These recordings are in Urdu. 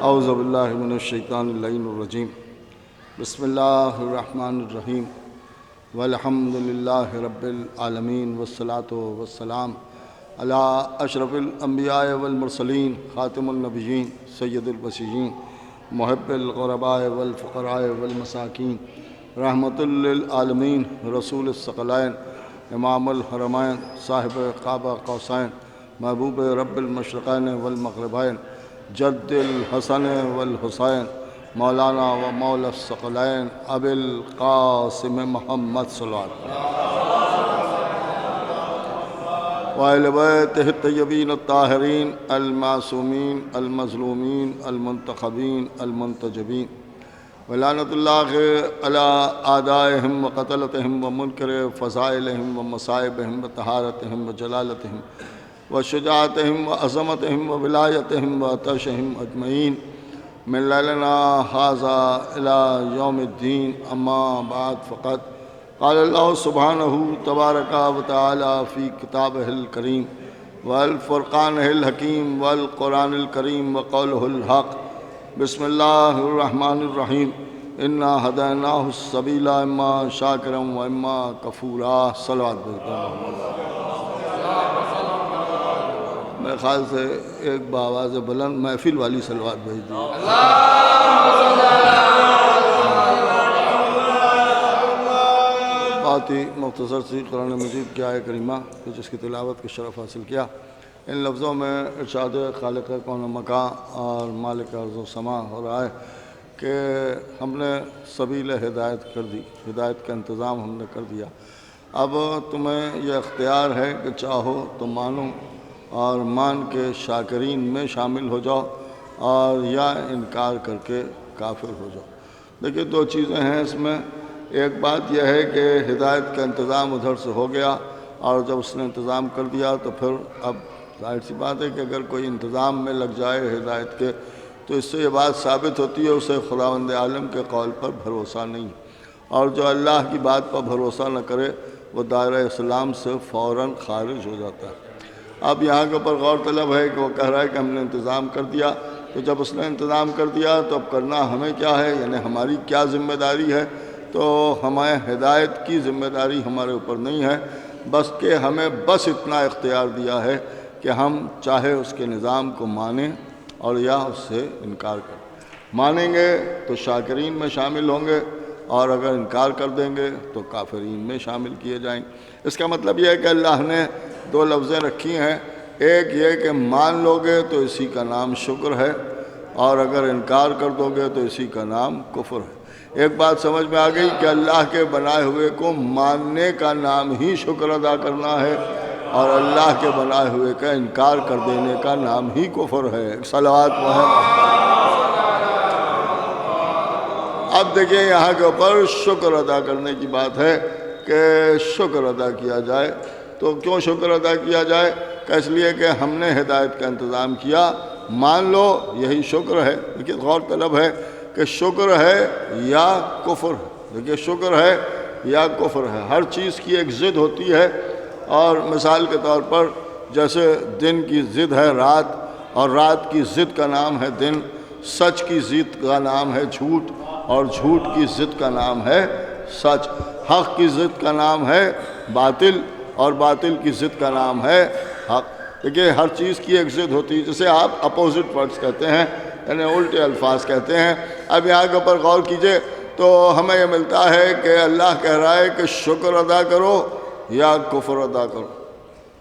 اعوذ باللہ من الشیطان اللعین الرجیم بسم اللہ الرحمن الرحیم والحمد للہ رب العالمین والصلاة والسلام علی اشرف الانبیاء والمرسلین خاتم النبیین سید البشرین محب الغرباء والفقراء والمساکین رحمت للعالمین رسول الثقلین امام الحرمین صاحب قاب قوسین محبوب رب المشرقین والمغربین جد الحسن والحسین مولانا و مولا الثقلین ابی القاسم محمد صلی اللہ علیہ وسلم وآل بیتہ الطیبین الطاہرین المعصومین المظلومین المنتخبین المنتجبین ولعنت اللہ علی اعدائہم وقتلتہم ومنکر فضائلہم ومصائبہم وطہارتہم وجلالتہم وشجاعتہم وعظمتہم وولایتہم وعطشہم اجمعین من لیلنا ھذا الی یوم الدین اما بعد فقط قال اللہ سبحانہ تبارک و تعالی فی کتابہ الکریم والفرقانہ الحکیم والقرآن الکریم وقولہ الحق بسم اللہ الرحمن الرحیم انا ہدیناہ السبیل اما شاکرا و اما کفورا صلوات بھیجتا میرے خیال سے ایک بآواز بلند محفل والی صلوات بھیج دی بہت ہی مختصر سی قرآن مجید کی آیت کریمہ جس کی تلاوت کا شرف حاصل کیا ان لفظوں میں ارشاد خالق کون و مکان اور مالک ارض و سما ہو رہا ہے کہ ہم نے سبیل ہدایت کر دی، ہدایت کا انتظام ہم نے کر دیا، اب تمہیں یہ اختیار ہے کہ چاہو تو مانو اور مان کے شاکرین میں شامل ہو جاؤ اور یا انکار کر کے کافر ہو جاؤ۔ دیکھیے دو چیزیں ہیں اس میں، ایک بات یہ ہے کہ ہدایت کا انتظام ادھر سے ہو گیا اور جب اس نے انتظام کر دیا تو پھر اب ظاہر سی بات ہے کہ اگر کوئی انتظام میں لگ جائے ہدایت کے تو اس سے یہ بات ثابت ہوتی ہے اسے خداوند عالم کے قول پر بھروسہ نہیں، اور جو اللہ کی بات پر بھروسہ نہ کرے وہ دائرہ اسلام سے فوراً خارج ہو جاتا ہے۔ اب یہاں کے اوپر غور طلب ہے کہ وہ کہہ رہا ہے کہ ہم نے انتظام کر دیا، تو جب اس نے انتظام کر دیا تو اب کرنا ہمیں کیا ہے، یعنی ہماری کیا ذمہ داری ہے؟ تو ہمیں ہدایت کی ذمہ داری ہمارے اوپر نہیں ہے، بس کہ ہمیں بس اتنا اختیار دیا ہے کہ ہم چاہے اس کے نظام کو مانیں اور یا اس سے انکار کریں۔ مانیں گے تو شاکرین میں شامل ہوں گے اور اگر انکار کر دیں گے تو کافرین میں شامل کیے جائیں گے۔ اس کا مطلب یہ ہے کہ اللہ نے دو لفظیں رکھی ہیں، ایک یہ کہ مان لو گے تو اسی کا نام شکر ہے اور اگر انکار کر دو گے تو اسی کا نام کفر ہے۔ ایک بات سمجھ میں آ گئی کہ اللہ کے بنائے ہوئے کو ماننے کا نام ہی شکر ادا کرنا ہے اور اللہ کے بنائے ہوئے کا انکار کر دینے کا نام ہی کفر ہے۔ صلوات اب دیکھیں یہاں کے اوپر شکر ادا کرنے کی بات ہے کہ شکر ادا کیا جائے، تو کیوں شکر ادا کیا جائے؟ کہ اس لیے کہ ہم نے ہدایت کا انتظام کیا، مان لو یہی شکر ہے۔ دیکھیے غور طلب ہے کہ شکر ہے یا کفر ہے، دیکھیے شکر ہے یا کفر ہے، ہر چیز کی ایک ضد ہوتی ہے، اور مثال کے طور پر جیسے دن کی ضد ہے رات اور رات کی ضد کا نام ہے دن، سچ کی ضد کا نام ہے جھوٹ اور جھوٹ کی ضد کا نام ہے سچ، حق کی ضد کا نام ہے باطل اور باطل کی ضد کا نام ہے حق۔ دیکھیے ہر چیز کی ایک ضد ہوتی ہے، جسے آپ اپوزٹ ورڈز کہتے ہیں، یعنی الٹے الفاظ کہتے ہیں۔ اب یہاں کے اوپر غور کیجئے تو ہمیں یہ ملتا ہے کہ اللہ کہہ رہا ہے کہ شکر ادا کرو یا کفر ادا کرو،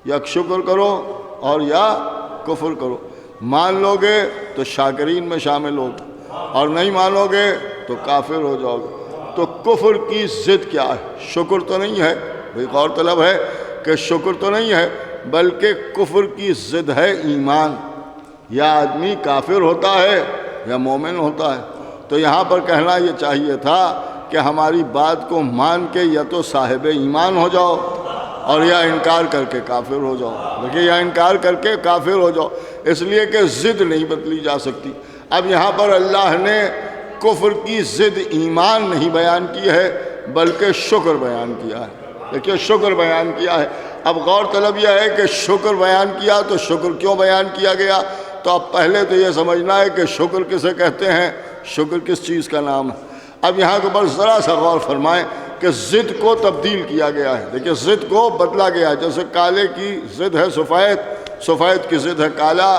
یا شکر کرو اور یا کفر کرو۔ مان لو گے تو شاکرین میں شامل ہوگے اور نہیں مانو گے تو کافر ہو جاؤ گے۔ تو کفر کی ضد کیا ہے؟ شکر تو نہیں ہے، بھئی غور طلب ہے کہ شکر تو نہیں ہے بلکہ کفر کی ضد ہے ایمان، یا آدمی کافر ہوتا ہے یا مومن ہوتا ہے۔ تو یہاں پر کہنا یہ چاہیے تھا کہ ہماری بات کو مان کے یا تو صاحب ایمان ہو جاؤ اور یا انکار کر کے کافر ہو جاؤ، دیکھیے یا انکار کر کے کافر ہو جاؤ، اس لیے کہ ضد نہیں بدلی جا سکتی۔ اب یہاں پر اللہ نے کفر کی ضد ایمان نہیں بیان کی ہے بلکہ شکر بیان کیا ہے، دیکھیے شکر بیان کیا ہے۔ اب غور طلب یہ ہے کہ شکر بیان کیا تو شکر کیوں بیان کیا گیا؟ تو اب پہلے تو یہ سمجھنا ہے کہ شکر کسے کہتے ہیں، شکر کس چیز کا نام ہے۔ اب یہاں کے اوپر ذرا سا غور فرمائیں کہ ضد کو تبدیل کیا گیا ہے۔ دیکھیں ضد کو بدلا گیا ہے، جیسے کالے کی ضد ہے سفید، سفید کی ضد ہے کالا،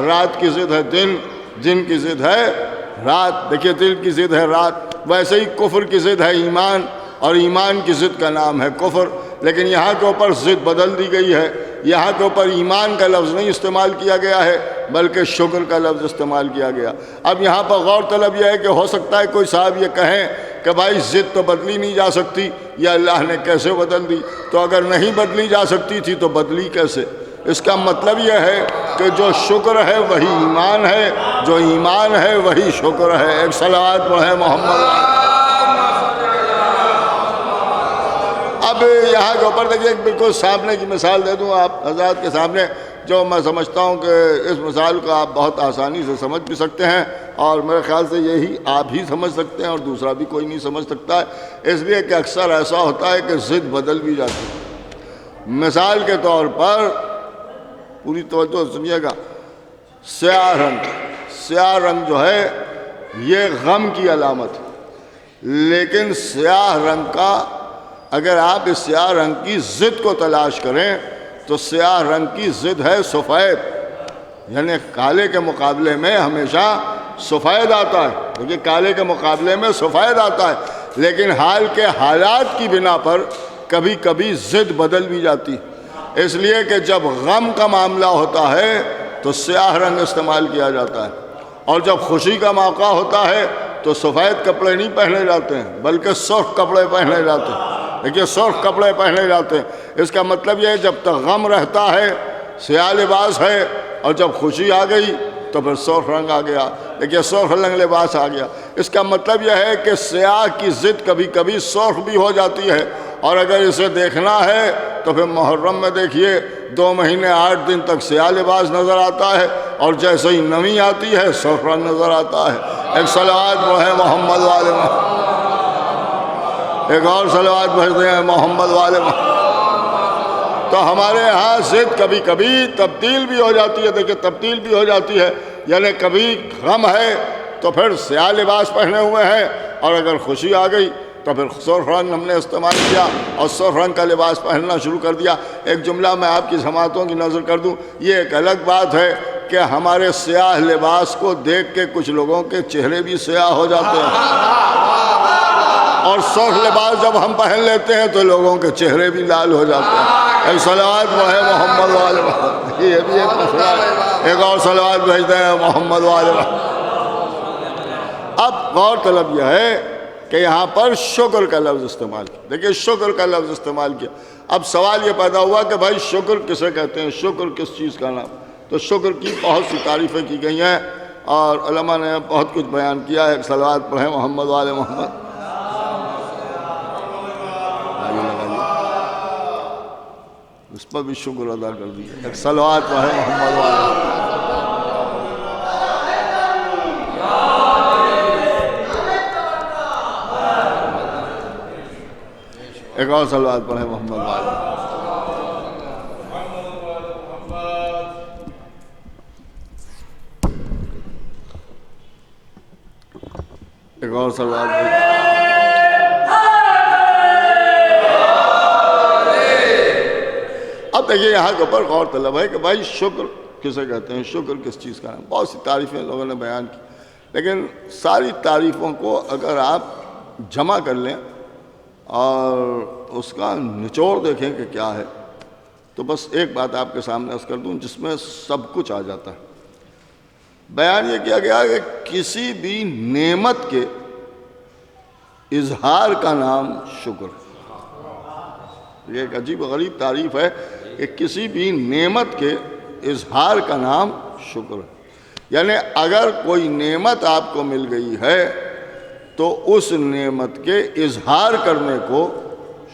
رات کی ضد ہے دن، دن کی ضد ہے رات، دیکھیے دل کی ضد ہے رات، ویسے ہی کفر کی ضد ہے ایمان، اور ایمان کی ضد کا نام ہے کفر۔ لیکن یہاں کے اوپر ضد بدل دی گئی ہے، یہاں کے اوپر ایمان کا لفظ نہیں استعمال کیا گیا ہے بلکہ شکر کا لفظ استعمال کیا گیا۔ اب یہاں پر غور طلب یہ ہے کہ ہو سکتا ہے کوئی صاحب یہ کہیں کہ بھائی ضد تو بدلی نہیں جا سکتی، یا اللہ نے کیسے بدل دی؟ تو اگر نہیں بدلی جا سکتی تھی تو بدلی کیسے؟ اس کا مطلب یہ ہے کہ جو شکر ہے وہی ایمان ہے، جو ایمان ہے وہی شکر ہے۔ ایک صلوات پڑھیں محمد۔ اب یہاں کے اوپر دیکھیے ایک بالکل سامنے کی مثال دے دوں آپ حضرات کے سامنے، جو میں سمجھتا ہوں کہ اس مثال کو آپ بہت آسانی سے سمجھ بھی سکتے ہیں، اور میرے خیال سے یہی آپ ہی سمجھ سکتے ہیں اور دوسرا بھی کوئی نہیں سمجھ سکتا ہے، اس لیے کہ اکثر ایسا ہوتا ہے کہ ضد بدل بھی جاتی ہے۔ مثال کے طور پر پوری توجہ سنیے گا، سیاہ رنگ، سیاہ رنگ جو ہے یہ غم کی علامت ہے، لیکن سیاہ رنگ کا اگر آپ اس سیاہ رنگ کی ضد کو تلاش کریں تو سیاہ رنگ کی ضد ہے سفید، یعنی کالے کے مقابلے میں ہمیشہ سفید آتا ہے، دیکھیے کالے کے مقابلے میں سفید آتا ہے، لیکن حال کے حالات کی بنا پر کبھی کبھی ضد بدل بھی جاتی ہے، اس لیے کہ جب غم کا معاملہ ہوتا ہے تو سیاہ رنگ استعمال کیا جاتا ہے، اور جب خوشی کا موقع ہوتا ہے تو سفید کپڑے نہیں پہنے جاتے ہیں بلکہ سرخ کپڑے پہنے جاتے ہیں۔ دیکھیے سرخ کپڑے پہنے جاتے ہیں، اس کا مطلب یہ ہے جب تک غم رہتا ہے سیاہ لباس ہے، اور جب خوشی آ گئی تو پھر سرخ رنگ آ گیا، دیکھیے سرخ رنگ لباس آ گیا۔ اس کا مطلب یہ ہے کہ سیاہ کی ضد کبھی کبھی سرخ بھی ہو جاتی ہے، اور اگر اسے دیکھنا ہے تو پھر محرم میں دیکھیے 2 مہینے 8 دن تک سیاہ لباس نظر آتا ہے، اور جیسے ہی نمی آتی ہے سرخ رنگ نظر آتا ہے۔ ایک صلوات پڑھیں محمد والے محمد، ایک اور صلوات بھیجتے ہیں محمد والے محمد۔ تو ہمارے ہاں ضد کبھی کبھی تبدیل بھی ہو جاتی ہے، دیکھیں تبدیل بھی ہو جاتی ہے، یعنی کبھی غم ہے تو پھر سیاہ لباس پہنے ہوئے ہیں، اور اگر خوشی آ گئی تو پھر سرخ رنگ ہم نے استعمال کیا اور سرخ رنگ کا لباس پہننا شروع کر دیا۔ ایک جملہ میں آپ کی سماعتوں کی نظر کر دوں، یہ ایک الگ بات ہے کہ ہمارے سیاہ لباس کو دیکھ کے کچھ لوگوں کے چہرے بھی سیاہ ہو جاتے ہیں، اور سرخ لباس جب ہم پہن لیتے ہیں تو لوگوں کے چہرے بھی لال ہو جاتے ہیں۔ ایک صلوات پڑھیں محمد والے محمد، یہ بھی ایک مسئلہ ہے، ایک اور صلوات بھیجتے ہیں محمد والے محمد۔ اب غور طلب یہ ہے کہ یہاں پر شکر کا لفظ استعمال کیا، دیکھیں شکر کا لفظ استعمال کیا۔ اب سوال یہ پیدا ہوا کہ بھائی شکر کسے کہتے ہیں، شکر کس چیز کا نام؟ تو شکر کی بہت سی تعریفیں کی گئی ہیں اور علماء نے بہت کچھ بیان کیا ہے۔ ایک صلوات پڑھیں محمد والے محمد۔ اس پر بھی شکر ادا کر دیا، ایک صلوات پڑھیں محمد والے۔ ایک اور صلوات پڑھیں محمد والے۔ ایک اور صلوات پڑھیں۔ اب دیکھیے یہاں کے اوپر غور طلب ہے کہ بھائی شکر کسے کہتے ہیں، شکر کس چیز کا نام؟ بہت سی تعریفیں لوگوں نے بیان کی، لیکن ساری تعریفوں کو اگر آپ جمع کر لیں اور اس کا نچوڑ دیکھیں کہ کیا ہے، تو بس ایک بات آپ کے سامنے عرض کر دوں جس میں سب کچھ آ جاتا ہے۔ بیان یہ کیا گیا کہ کسی بھی نعمت کے اظہار کا نام شکر ہے۔ یہ ایک عجیب و غریب تعریف ہے کہ کسی بھی نعمت کے اظہار کا نام شکر ہے، یعنی اگر کوئی نعمت آپ کو مل گئی ہے تو اس نعمت کے اظہار کرنے کو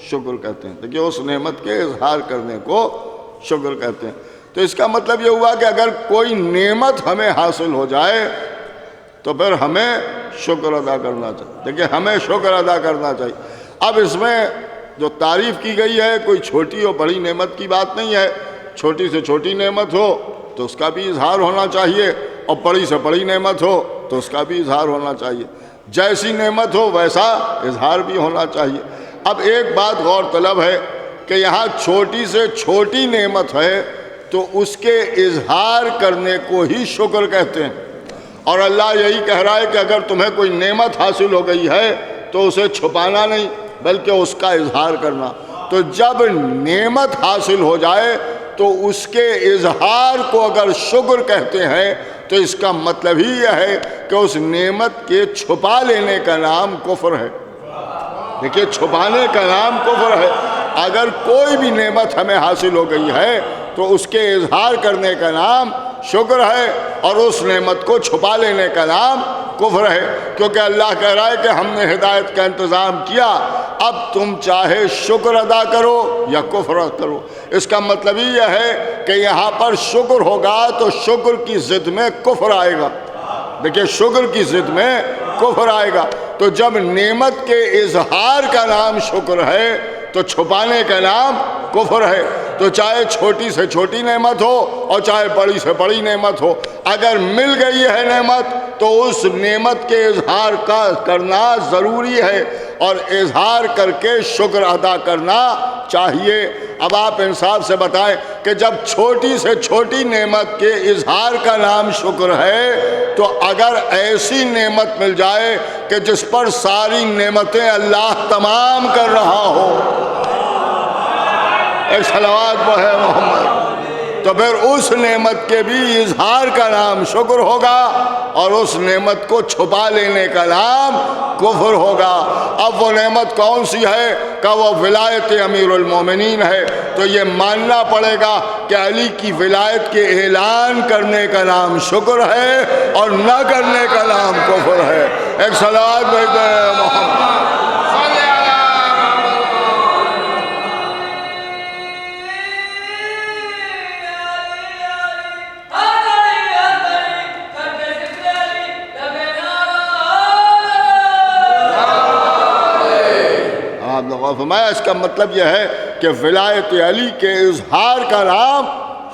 شکر کہتے ہیں۔ دیکھیے اس نعمت کے اظہار کرنے کو شکر کہتے ہیں۔ تو اس کا مطلب یہ ہوا کہ اگر کوئی نعمت ہمیں حاصل ہو جائے تو پھر ہمیں شکر ادا کرنا چاہیے، دیکھیے ہمیں شکر ادا کرنا چاہیے۔ اب اس میں جو تعریف کی گئی ہے کوئی چھوٹی اور بڑی نعمت کی بات نہیں ہے، چھوٹی سے چھوٹی نعمت ہو تو اس کا بھی اظہار ہونا چاہیے، اور بڑی سے بڑی نعمت ہو تو اس کا بھی اظہار ہونا چاہیے، جیسی نعمت ہو ویسا اظہار بھی ہونا چاہیے۔ اب ایک بات غور طلب ہے کہ یہاں چھوٹی سے چھوٹی نعمت ہے تو اس کے اظہار کرنے کو ہی شکر کہتے ہیں، اور اللہ یہی کہہ رہا ہے کہ اگر تمہیں کوئی نعمت حاصل ہو گئی ہے تو اسے چھپانا نہیں بلکہ اس کا اظہار کرنا۔ تو جب نعمت حاصل ہو جائے تو اس کے اظہار کو اگر شکر کہتے ہیں تو اس کا مطلب ہی یہ ہے کہ اس نعمت کے چھپا لینے کا نام کفر ہے۔ دیکھیے، چھپانے کا نام کفر ہے۔ اگر کوئی بھی نعمت ہمیں حاصل ہو گئی ہے تو اس کے اظہار کرنے کا نام شکر ہے، اور اس نعمت کو چھپا لینے کا نام کفر ہے، کیونکہ اللہ کہہ رہا ہے کہ ہم نے ہدایت کا انتظام کیا، اب تم چاہے شکر ادا کرو یا کفر کرو۔ اس کا مطلب ہی یہ ہے کہ یہاں پر شکر ہوگا تو شکر کی ضد میں کفر آئے گا۔ دیکھیے، شکر کی ضد میں کفر آئے گا۔ تو جب نعمت کے اظہار کا نام شکر ہے تو چھپانے کا نام کفر ہے۔ تو چاہے چھوٹی سے چھوٹی نعمت ہو اور چاہے بڑی سے بڑی نعمت ہو، اگر مل گئی ہے نعمت تو اس نعمت کے اظہار کا کرنا ضروری ہے، اور اظہار کر کے شکر ادا کرنا چاہیے۔ اب آپ انصاف سے بتائیں کہ جب چھوٹی سے چھوٹی نعمت کے اظہار کا نام شکر ہے تو اگر ایسی نعمت مل جائے کہ جس پر ساری نعمتیں اللہ تمام کر رہا ہو، ایک صلوات پڑھے محمد، تو پھر اس نعمت کے بھی اظہار کا نام شکر ہوگا اور اس نعمت کو چھپا لینے کا نام کفر ہوگا۔ اب وہ نعمت کون سی ہے؟ کہ وہ ولایت امیر المومنین ہے۔ تو یہ ماننا پڑے گا کہ علی کی ولایت کے اعلان کرنے کا نام شکر ہے اور نہ کرنے کا نام کفر ہے۔ ایک صلوات بھیج دیں محمد۔ فرمایا اس کا مطلب یہ ہے کہ ولایت علی کے اظہار کا نام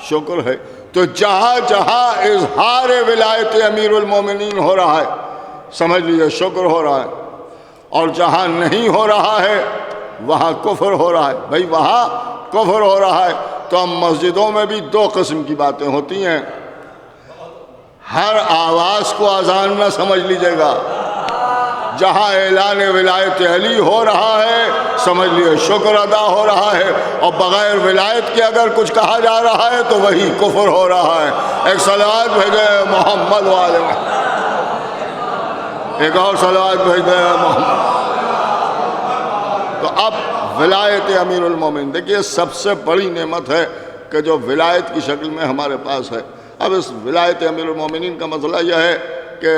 شکر ہے۔ تو جہاں جہاں اظہار ولایت امیر المومنین ہو رہا ہے سمجھ لیجیے شکر ہو رہا ہے، اور جہاں نہیں ہو رہا ہے وہاں کفر ہو رہا ہے۔ بھائی وہاں کفر ہو رہا ہے تو ہم مسجدوں میں بھی دو قسم کی باتیں ہوتی ہیں۔ ہر آواز کو اذان نہ سمجھ لیجیے گا۔ جہاں اعلان ولایت علی ہو رہا ہے سمجھ لیے شکر ادا ہو رہا ہے، اور بغیر ولایت کے اگر کچھ کہا جا رہا ہے تو وہی کفر ہو رہا ہے۔ ایک صلوات بھیجے محمد والے، ایک اور صلوات بھیجے محمد۔ تو اب ولایت امیر المومنین، دیکھیے سب سے بڑی نعمت ہے کہ جو ولایت کی شکل میں ہمارے پاس ہے۔ اب اس ولایت امیر المومنین کا مسئلہ یہ ہے کہ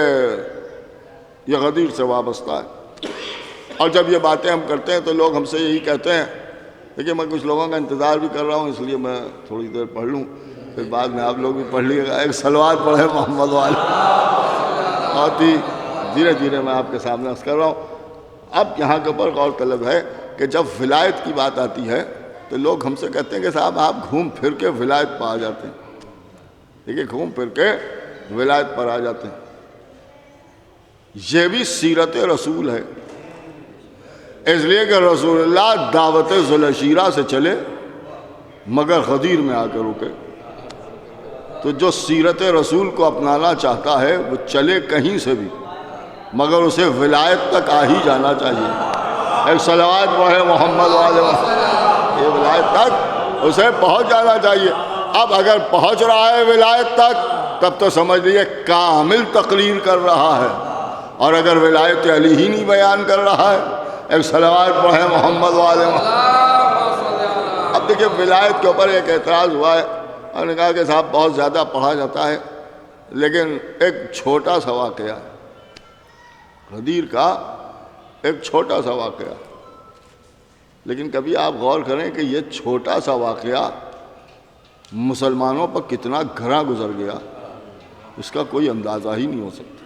یہ غدیر سے وابستہ ہے، اور جب یہ باتیں ہم کرتے ہیں تو لوگ ہم سے یہی کہتے ہیں۔ دیکھیے میں کچھ لوگوں کا انتظار بھی کر رہا ہوں، اس لیے میں تھوڑی دیر پڑھ لوں، پھر بعد میں آپ لوگ بھی پڑھ لیے گا۔ ایک صلوات پڑھے محمد والے۔ بہت ہی دھیرے دھیرے میں آپ کے سامنے عرض کر رہا ہوں۔ اب یہاں کے اوپر غور طلب ہے کہ جب ولایت کی بات آتی ہے تو لوگ ہم سے کہتے ہیں کہ صاحب آپ گھوم پھر کے ولایت پر آ جاتے ہیں۔ دیکھیے گھوم پھر کے ولایت پر آ جاتے ہیں، یہ بھی سیرت رسول ہے، اس لیے کہ رسول اللہ دعوت ذوالعشیرہ سے چلے مگر غدیر میں آ کر رکے۔ تو جو سیرت رسول کو اپنانا چاہتا ہے وہ چلے کہیں سے بھی مگر اسے ولایت تک آ ہی جانا چاہیے۔ ایک صلوات پڑھے محمد والے، یہ ولایت تک اسے پہنچ جانا چاہیے۔ اب اگر پہنچ رہا ہے ولایت تک تب تو سمجھ لیجیے کامل تقریر کر رہا ہے، اور اگر ولایت علی ہی نہیں بیان کر رہا ہے، ایک صلوات پڑھے محمد والے۔ اب دیکھیں ولایت کے اوپر ایک اعتراض ہوا ہے، اور نے کہا کہ صاحب بہت زیادہ پڑھا جاتا ہے، لیکن ایک چھوٹا سا واقعہ غدیر کا، ایک چھوٹا سا واقعہ، لیکن کبھی آپ غور کریں کہ یہ چھوٹا سا واقعہ مسلمانوں پر کتنا گھرا گزر گیا، اس کا کوئی اندازہ ہی نہیں ہو سکتا۔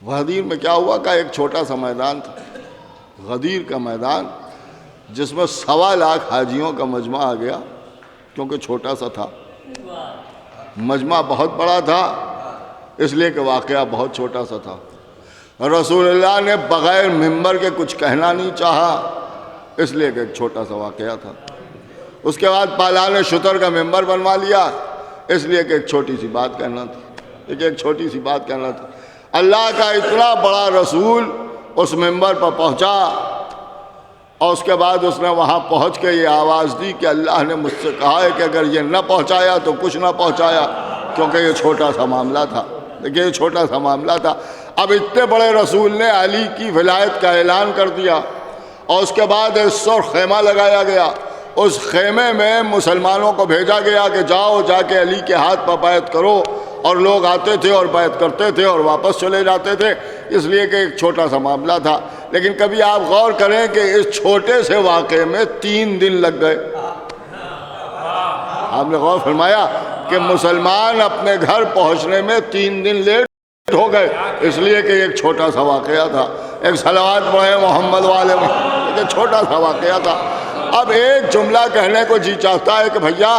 غدیر میں کیا ہوا کہ ایک چھوٹا سا میدان تھا، غدیر کا میدان، جس میں 1.25 لاکھ حاجیوں کا مجمع آ گیا، کیونکہ چھوٹا سا تھا۔ مجمع بہت بڑا تھا اس لیے کہ واقعہ بہت چھوٹا سا تھا۔ رسول اللہ نے بغیر ممبر کے کچھ کہنا نہیں چاہا اس لیے کہ ایک چھوٹا سا واقعہ تھا۔ اس کے بعد پالان شتر کا ممبر بنوا لیا اس لیے کہ ایک چھوٹی سی بات کہنا تھی، ایک چھوٹی سی بات کہنا تھی۔ اللہ کا اتنا بڑا رسول اس ممبر پر پہنچا اور اس کے بعد اس نے وہاں پہنچ کے یہ آواز دی کہ اللہ نے مجھ سے کہا ہے کہ اگر یہ نہ پہنچایا تو کچھ نہ پہنچایا، کیونکہ یہ چھوٹا سا معاملہ تھا۔ دیکھیے یہ چھوٹا سا معاملہ تھا۔ اب اتنے بڑے رسول نے علی کی ولایت کا اعلان کر دیا اور اس کے بعد ایک سرخ خیمہ لگایا گیا۔ اس خیمے میں مسلمانوں کو بھیجا گیا کہ جاؤ جا کے علی کے ہاتھ پر بیعت کرو، اور لوگ آتے تھے اور بیعت کرتے تھے اور واپس چلے جاتے تھے، اس لیے کہ ایک چھوٹا سا معاملہ تھا۔ لیکن کبھی آپ غور کریں کہ اس چھوٹے سے واقعے میں 3 دن لگ گئے۔ آپ نے غور فرمایا کہ مسلمان اپنے گھر پہنچنے میں 3 دن لیٹ ہو گئے اس لیے کہ ایک چھوٹا سا واقعہ تھا۔ ایک صلوات پڑھے محمد والے میں، ایک چھوٹا سا واقعہ تھا۔ اب ایک جملہ کہنے کو جی چاہتا ہے کہ بھیا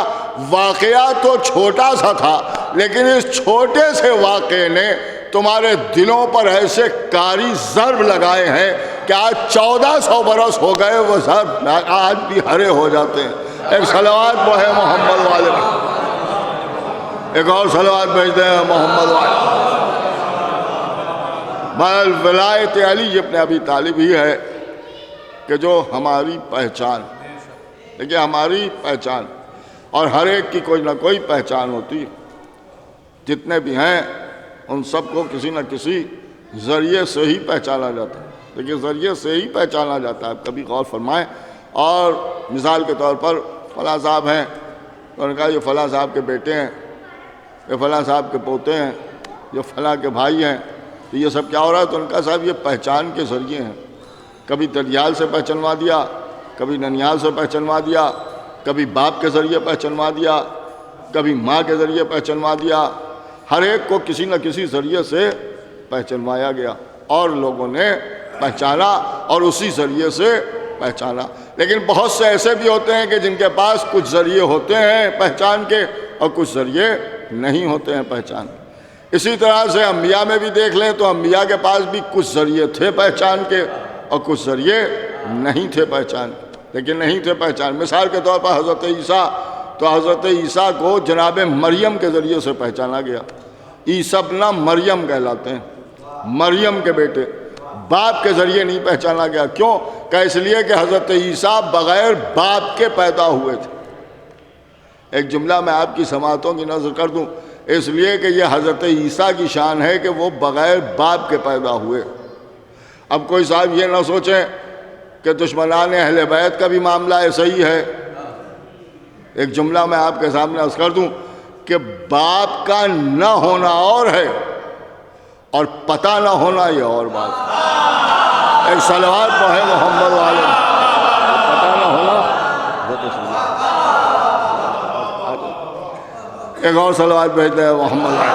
واقعہ تو چھوٹا سا تھا، لیکن اس چھوٹے سے واقعے نے تمہارے دلوں پر ایسے کاری ضرب لگائے ہیں کہ آج 1400 برس ہو گئے وہ ضرب آج بھی ہرے ہو جاتے ہیں۔ ایک صلوات پڑھے محمد والے میں، ایک اور صلوات بھیجتے ہیں محمد والے۔ بہرحال ولایت علی ابن ابی طالب ہی ہے کہ جو ہماری پہچان، دیکھیے ہماری پہچان، اور ہر ایک کی کوئی نہ کوئی پہچان ہوتی ہے۔ جتنے بھی ہیں ان سب کو کسی نہ کسی ذریعے سے ہی پہچانا جاتا ہے۔ دیکھیے ذریعے سے ہی پہچانا جاتا ہے، کبھی غور فرمائیں۔ اور مثال کے طور پر فلاں صاحب ہیں تو انہوں نے کہا یہ فلاں صاحب کے بیٹے ہیں، یہ فلاں صاحب کے پوتے ہیں، یہ فلاں کے بھائی ہیں، تو یہ سب کیا ہو رہا ہے؟ تو ان کا صاحب یہ پہچان کے ذریعے ہیں۔ کبھی دریال سے پہچنوا دیا، کبھی ننیال سے پہچنوا دیا، کبھی باپ کے ذریعے پہچنوا دیا، کبھی ماں کے ذریعے پہچنوا دیا۔ ہر ایک کو کسی نہ کسی ذریعے سے پہچنوایا گیا اور لوگوں نے پہچانا اور اسی ذریعے سے پہچانا۔ لیکن بہت سے ایسے بھی ہوتے ہیں کہ جن کے پاس کچھ ذریعے ہوتے ہیں پہچان کے اور کچھ ذریعے نہیں ہوتے ہیں پہچان۔ اسی طرح سے انبیاء میں بھی دیکھ لیں تو انبیاء کے پاس بھی کچھ ذریعے تھے پہچان کے اور کچھ ذریعے نہیں تھے پہچان، لیکن نہیں تھے پہچان۔ مثال کے طور پر حضرت عیسیٰ، تو حضرت عیسیٰ کو جناب مریم کے ذریعے سے پہچانا گیا۔ عیسیٰ ابن مریم کہلاتے ہیں، مریم کے بیٹے۔ باپ کے ذریعے نہیں پہچانا گیا، کیوں کہ اس لیے کہ حضرت عیسیٰ بغیر باپ کے پیدا ہوئے تھے۔ ایک جملہ میں آپ کی سماعتوں کی نظر کر دوں، اس لیے کہ یہ حضرت عیسیٰ کی شان ہے کہ وہ بغیر باپ کے پیدا ہوئے۔ اب کوئی صاحب یہ نہ سوچیں کہ دشمنان اہل بیت کا بھی معاملہ ایسا ہی ہے۔ ایک جملہ میں آپ کے سامنے عرض کر دوں کہ باپ کا نہ ہونا اور ہے اور پتہ نہ ہونا یہ اور بات ہے۔ ایک صلوات پڑھے محمد والے، پتہ نہ ہونا۔ ایک اور صلوات بھیجتے ہیں محمد والے۔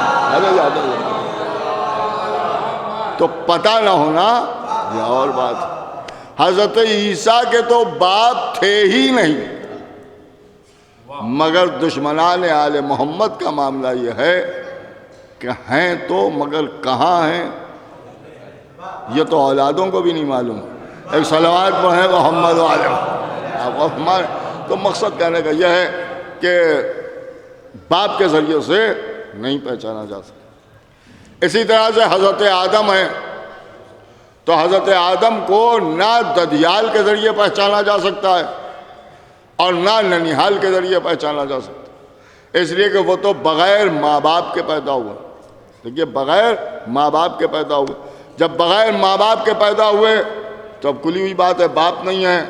تو پتہ نہ ہونا یہ اور بات ہے۔ حضرت عیسیٰ کے تو باپ تھے ہی نہیں، مگر دشمنان آل محمد کا معاملہ یہ ہے کہ ہیں تو مگر کہاں ہیں یہ تو اولادوں کو بھی نہیں معلوم۔ ایک صلوات پڑھیں محمد والے۔ تو مقصد کہنے کا یہ ہے کہ باپ کے ذریعے سے نہیں پہچانا جا سکتا۔ اسی طرح سے حضرت آدم ہیں تو حضرت آدم کو نہ ددیال کے ذریعے پہچانا جا سکتا ہے اور نہ ننیحال کے ذریعے پہچانا جا سکتا، اس لیے کہ وہ تو بغیر ماں باپ کے پیدا ہوئے۔ دیکھیے بغیر ماں باپ کے پیدا ہوئے، جب بغیر ماں باپ کے پیدا ہوئے تو اب کھلی ہوئی بات ہے، باپ نہیں ہے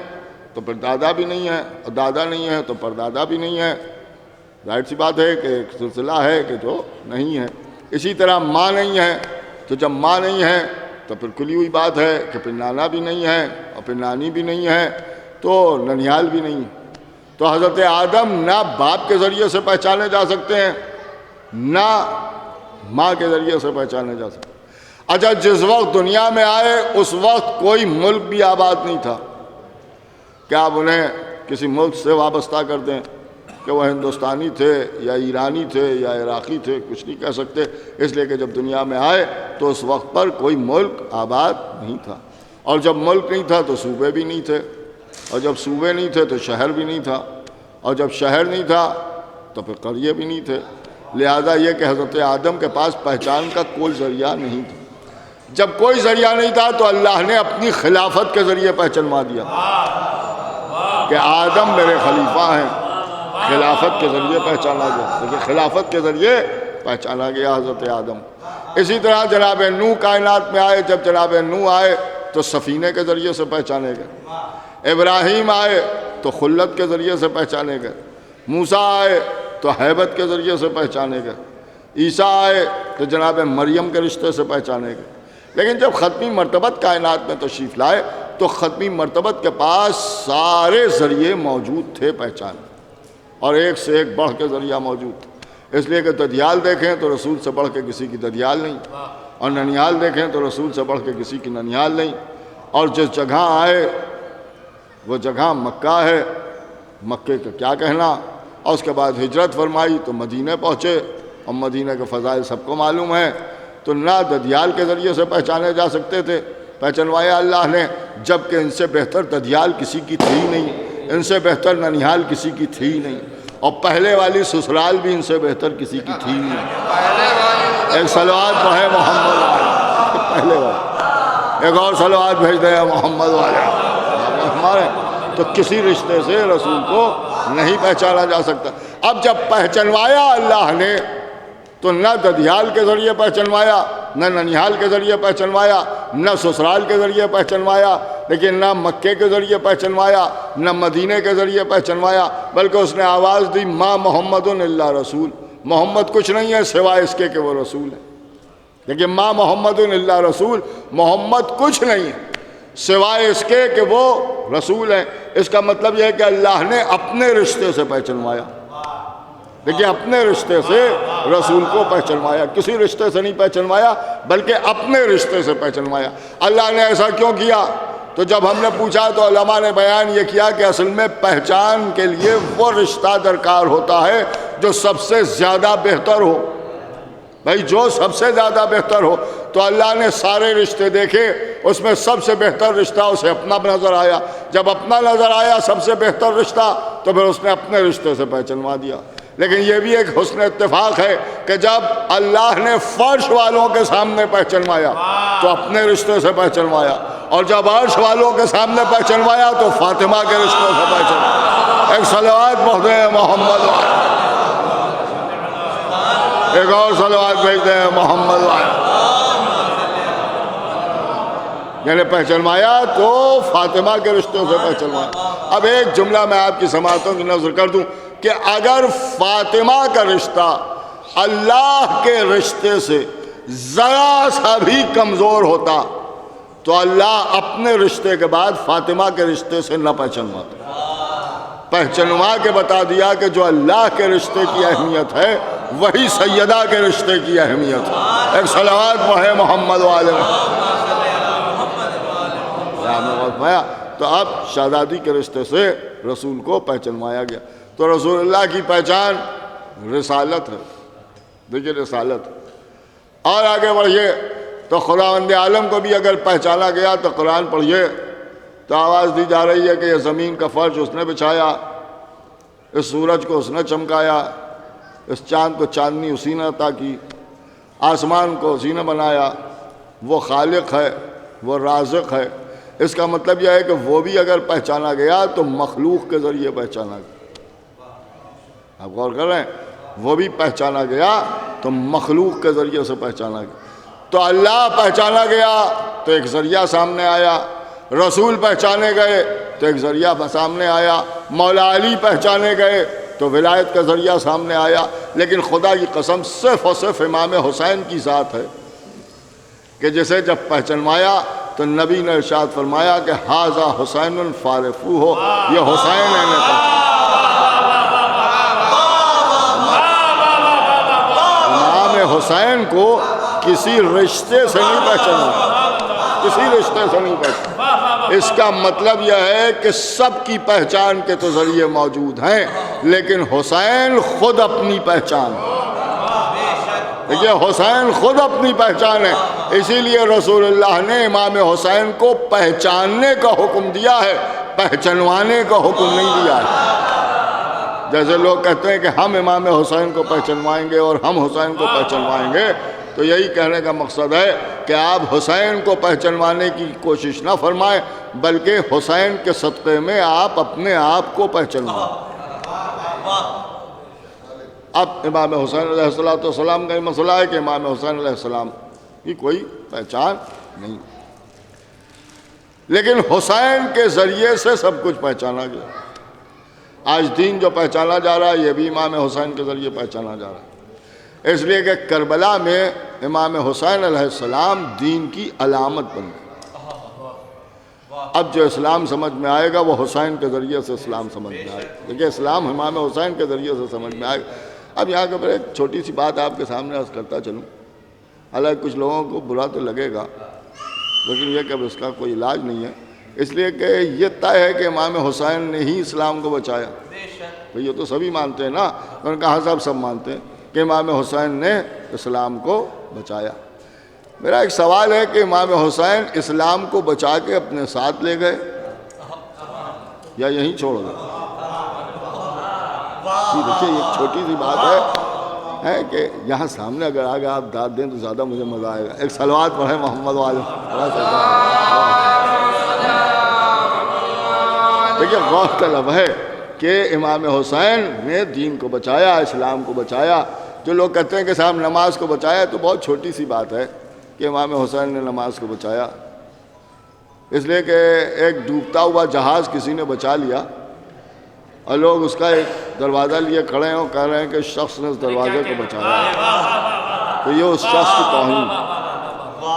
تو پھر دادا بھی نہیں ہے، اور دادا نہیں ہے تو پردادا بھی نہیں ہے۔ ظاہر سی بات ہے کہ ایک سلسلہ ہے کہ جو نہیں ہے۔ اسی طرح ماں نہیں ہے تو جب ماں نہیں ہے تو پھر کھلی ہوئی بات ہے کہ پھر نانا بھی نہیں ہے اور پھر نانی بھی نہیں ہے تو ننیال بھی نہیں ہے۔ تو حضرت آدم نہ باپ کے ذریعے سے پہچانے جا سکتے ہیں نہ ماں کے ذریعے سے پہچانے جا سکتے۔ اچھا جس وقت دنیا میں آئے اس وقت کوئی ملک بھی آباد نہیں تھا کہ آپ انہیں کسی ملک سے وابستہ کر دیں کہ وہ ہندوستانی تھے یا ایرانی تھے یا عراقی تھے، کچھ نہیں کہہ سکتے، اس لیے کہ جب دنیا میں آئے تو اس وقت پر کوئی ملک آباد نہیں تھا، اور جب ملک نہیں تھا تو صوبے بھی نہیں تھے، اور جب صوبے نہیں تھے تو شہر بھی نہیں تھا، اور جب شہر نہیں تھا تو پھر قریے بھی نہیں تھے۔ لہذا یہ کہ حضرت آدم کے پاس پہچان کا کوئی ذریعہ نہیں تھا۔ جب کوئی ذریعہ نہیں تھا تو اللہ نے اپنی خلافت کے ذریعے پہچانوا دیا کہ آدم میرے خلیفہ ہیں، خلافت کے ذریعے پہچانا گیا، لیکن خلافت کے ذریعے پہچانا گیا حضرت آدم۔ اسی طرح جناب نوح کائنات میں آئے، جب جناب نوح آئے تو سفینے کے ذریعے سے پہچانے گئے، ابراہیم آئے تو خلت کے ذریعے سے پہچانے گئے، موسیٰ آئے تو ہیبت کے ذریعے سے پہچانے گئے، عیسیٰ آئے تو جناب مریم کے رشتے سے پہچانے گئے۔ لیکن جب ختمی مرتبت کائنات میں تشریف لائے تو ختمی مرتبت کے پاس سارے ذریعے موجود تھے پہچان، اور ایک سے ایک بڑھ کے ذریعہ موجود تھے۔ اس لیے کہ ددیال دیکھیں تو رسول سے بڑھ کے کسی کی ددیال نہیں، اور ننیال دیکھیں تو رسول سے بڑھ کے کسی کی ننیال نہیں، اور جس جگہ آئے وہ جگہ مکہ ہے، مکے کا کیا کہنا، اور اس کے بعد ہجرت فرمائی تو مدینے پہنچے، اور مدینے کے فضائل سب کو معلوم ہے، تو نہ ددیال کے ذریعے سے پہچانے جا سکتے تھے، پہچانوایا اللہ نے، جبکہ ان سے بہتر ددیال کسی کی تھی نہیں، ان سے بہتر ننیال کسی کی تھی نہیں، اور پہلے والی سسرال بھی ان سے بہتر کسی کی تھی نہیں۔ ایک صلوات پڑھے محمد والے، پہلے والے، ایک اور صلوات بھیج دیں محمد والے ہمارے، تو کسی رشتے سے رسول کو نہیں پہچانا جا سکتا۔ اب جب پہچانوایا اللہ نے تو نہ ددیال کے ذریعے پہچانوایا، نہ ننیال کے ذریعے پہچانوایا، نہ سسرال کے ذریعے پہچانوایا، لیکن نہ مکے کے ذریعے پہچانوایا، نہ مدینے کے ذریعے پہچانوایا، بلکہ اس نے آواز دی ما محمد الا رسول، محمد کچھ نہیں ہے سوائے اس کے کہ وہ رسول ہے۔ لیکن ما محمد الا رسول، محمد کچھ نہیں ہے سوائے اس کے کہ وہ رسول ہے۔ اس کا مطلب یہ ہے کہ اللہ نے اپنے رشتے سے پہچانوایا، دیکھیے اپنے رشتے سے رسول کو پہچانوایا، کسی رشتے سے نہیں پہچانوایا بلکہ اپنے رشتے سے پہچانوایا۔ اللہ نے ایسا کیوں کیا؟ تو جب ہم نے پوچھا تو علماء نے بیان یہ کیا کہ اصل میں پہچان کے لیے وہ رشتہ درکار ہوتا ہے جو سب سے زیادہ بہتر ہو، بھائی جو سب سے زیادہ بہتر ہو۔ تو اللہ نے سارے رشتے دیکھے، اس میں سب سے بہتر رشتہ اسے اپنا نظر آیا، جب اپنا نظر آیا سب سے بہتر رشتہ تو پھر اس نے اپنے رشتے سے پہچانوا دیا۔ لیکن یہ بھی ایک حسن اتفاق ہے کہ جب اللہ نے فرش والوں کے سامنے پہچانوایا تو اپنے رشتے سے پہچانوایا، اور جب عرش والوں کے سامنے پہچانوایا تو فاطمہ کے رشتے سے پہچانوایا۔ ایک صلوات پڑھتے ہیں محمد والے، ایک اور صلوات بھیجتے ہیں محمد والے، یعنی پہچانوایا تو فاطمہ کے رشتوں سے پہچانوایا۔ اب ایک جملہ میں آپ کی سماعتوں کی نظر کر دوں کہ اگر فاطمہ کا رشتہ اللہ کے رشتے سے ذرا سا بھی کمزور ہوتا تو اللہ اپنے رشتے کے بعد فاطمہ کے رشتے سے نہ پہچانواتا، پہچانوا کے بتا دیا کہ جو اللہ کے رشتے کی اہمیت ہے وہی سیدہ کے رشتے کی اہمیت ہے۔ ایک صلوات پڑھے محمد والے۔ تو اب شہزادی کے رشتے سے رسول کو پہچانوایا گیا، تو رسول اللہ کی پہچان رسالت ہے، دیکھیے رسالت۔ اور آگے بڑھیے تو خداوند عالم کو بھی اگر پہچانا گیا تو قرآن پڑھیے تو آواز دی جا رہی ہے کہ یہ زمین کا فرش اس نے بچھایا، اس سورج کو اس نے چمکایا، اس چاند کو چاندنی اسی نے عطا کی، آسمان کو اسی نے بنایا، وہ خالق ہے، وہ رازق ہے۔ اس کا مطلب یہ ہے کہ وہ بھی اگر پہچانا گیا تو مخلوق کے ذریعے پہچانا گیا۔ آپ غور کر رہے ہیں، وہ بھی پہچانا گیا تو مخلوق کے ذریعے سے پہچانا گیا۔ تو اللہ پہچانا گیا تو ایک ذریعہ سامنے آیا، رسول پہچانے گئے تو ایک ذریعہ سامنے آیا، مولا علی پہچانے گئے تو ولایت کا ذریعہ سامنے آیا۔ لیکن خدا کی قسم صرف اور صرف امام حسین کی ذات ہے کہ جسے جب پہچانوایا تو نبی نے ارشاد فرمایا کہ ھذا حسین فارفوہ، یہ حسین ہے۔ امام حسین کو کسی رشتے سے نہیں پہچانا، کسی رشتے سے نہیں پہچانا۔ اس کا مطلب یہ ہے کہ سب کی پہچان کے تو ذریعے موجود ہیں، لیکن حسین خود اپنی پہچان ہے۔ دیکھیے حسین خود اپنی پہچان ہے، اسی لیے رسول اللہ نے امام حسین کو پہچاننے کا حکم دیا ہے، پہچنوانے کا حکم نہیں دیا ہے۔ جیسے لوگ کہتے ہیں کہ ہم امام حسین کو پہچنوائیں گے اور ہم حسین کو پہچنوائیں گے، تو یہی کہنے کا مقصد ہے کہ آپ حسین کو پہچنوانے کی کوشش نہ فرمائیں، بلکہ حسین کے صدقے میں آپ اپنے آپ کو پہچنوائیں۔ اب امام حسین علیہ السلام کا یہ مسئلہ ہے کہ امام حسین علیہ السلام کی کوئی پہچان نہیں، لیکن حسین کے ذریعے سے سب کچھ پہچانا گیا۔ آج دین جو پہچانا جا رہا ہے یہ بھی امام حسین کے ذریعے پہچانا جا رہا ہے، اس لیے کہ کربلا میں امام حسین علیہ السلام دین کی علامت بن گئے۔ اب جو اسلام سمجھ میں آئے گا وہ حسین کے ذریعے سے اسلام سمجھ میں آئے گا، دیکھیں اسلام امام حسین کے ذریعے سے سمجھ میں آئے گا۔ اب یہاں پر ایک چھوٹی سی بات آپ کے سامنے عرض کرتا چلوں، حالانکہ کچھ لوگوں کو برا تو لگے گا، لیکن یہ کہ اب اس کا کوئی علاج نہیں ہے، اس لیے کہ یہ طے ہے کہ امام حسین نے ہی اسلام کو بچایا۔ تو یہ تو سبھی مانتے ہیں نا، انہوں نے کہا سب مانتے ہیں کہ امام حسین نے اسلام کو بچایا۔ میرا ایک سوال ہے کہ امام حسین اسلام کو بچا کے اپنے ساتھ لے گئے یا یہیں چھوڑ گئے؟ دیکھیے یہ چھوٹی سی بات ہے کہ یہاں سامنے اگر آگے آپ داد دیں تو زیادہ مجھے مزہ آئے گا۔ ایک صلوات پڑھیں محمد والے۔ دیکھیے غور طلب ہے کہ امام حسین نے دین کو بچایا، اسلام کو بچایا۔ جو لوگ کہتے ہیں کہ صاحب نماز کو بچایا، تو بہت چھوٹی سی بات ہے کہ امام حسین نے نماز کو بچایا، اس لیے کہ ایک ڈوبتا ہوا جہاز کسی نے بچا لیا اور لوگ اس کا ایک دروازہ لیے کھڑے ہیں اور کہہ رہے ہیں کہ اس شخص نے اس دروازے کو بچایا، تو یہ اس شخص کی توہین،